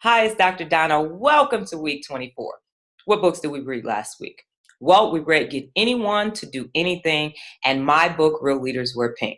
Hi, it's Dr. Donna. Welcome to week 24. What books did we read last week? Well, we read Get Anyone to Do Anything and my book, Real Leaders Wear Pink.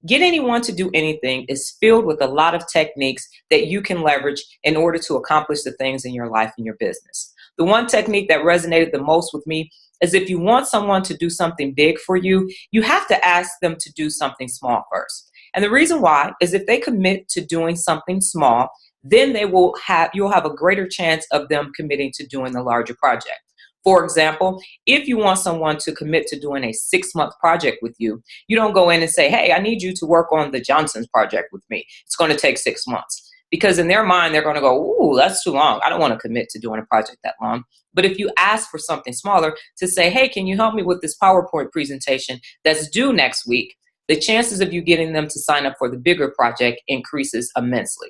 Get Anyone to Do Anything is filled with a lot of techniques that you can leverage in order to accomplish the things in your life and your business. The one technique that resonated the most with me is if you want someone to do something big for you, you have to ask them to do something small first. And the reason why is if they commit to doing something small, then you'll have a greater chance of them committing to doing the larger project. For example, if you want someone to commit to doing a 6-month project with you, you don't go in and say, hey, I need you to work on the Johnson's project with me. It's going to take 6 months. Because in their mind, they're going to go, ooh, that's too long. I don't want to commit to doing a project that long. But if you ask for something smaller to say, hey, can you help me with this PowerPoint presentation that's due next week? The chances of you getting them to sign up for the bigger project increases immensely.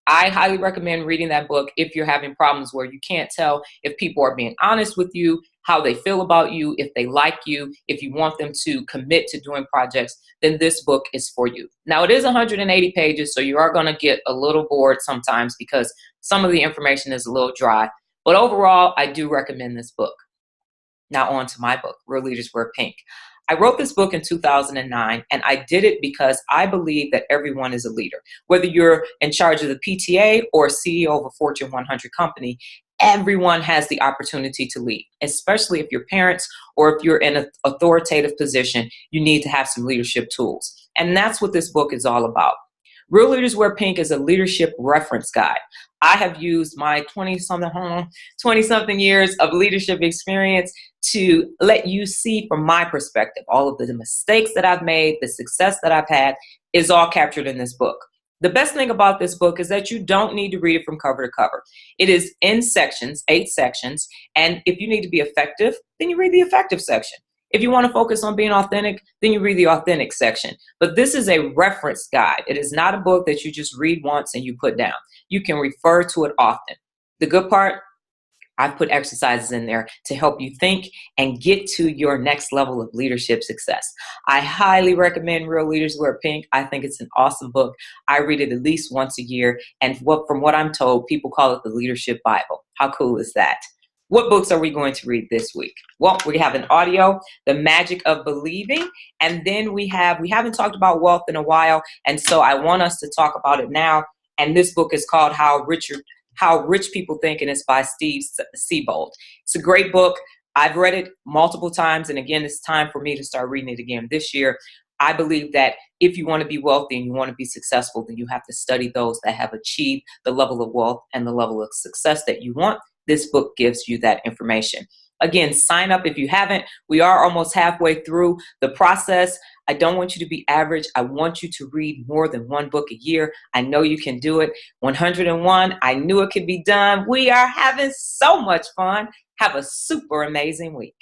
I highly recommend reading that book if you're having problems where you can't tell if people are being honest with you, how they feel about you, if they like you, if you want them to commit to doing projects, then this book is for you. Now, it is 180 pages, so you are going to get a little bored sometimes because some of the information is a little dry. But overall, I do recommend this book. Now on to my book, Real Leaders Wear Pink. I wrote this book in 2009, and I did it because I believe that everyone is a leader. Whether you're in charge of the PTA or CEO of a Fortune 100 company, everyone has the opportunity to lead, especially if you're parents or if you're in an authoritative position, you need to have some leadership tools. And that's what this book is all about. Real Leaders Wear Pink is a leadership reference guide. I have used my 20-something years of leadership experience to let you see from my perspective all of the mistakes that I've made, the success that I've had is all captured in this book. The best thing about this book is that you don't need to read it from cover to cover. It is in sections, 8 sections, and if you need to be effective, then you read the effective section. If you want to focus on being authentic, then you read the authentic section. But this is a reference guide. It is not a book that you just read once and you put down. You can refer to it often. The good part, I've put exercises in there to help you think and get to your next level of leadership success. I highly recommend Real Leaders Wear Pink. I think it's an awesome book. I read it at least once a year. And from what I'm told, people call it the Leadership Bible. How cool is that? What books are we going to read this week? Well, we have an audio, The Magic of Believing, and then we haven't talked about wealth in a while, and so I want us to talk about it now. And this book is called How Rich People Think, and it's by Siebold. It's a great book. I've read it multiple times, and again, it's time for me to start reading it again this year. I believe that if you want to be wealthy and you want to be successful, then you have to study those that have achieved the level of wealth and the level of success that you want. This book gives you that information. Again, sign up if you haven't. We are almost halfway through the process. I don't want you to be average. I want you to read more than one book a year. I know you can do it. 101, I knew it could be done. We are having so much fun. Have a super amazing week.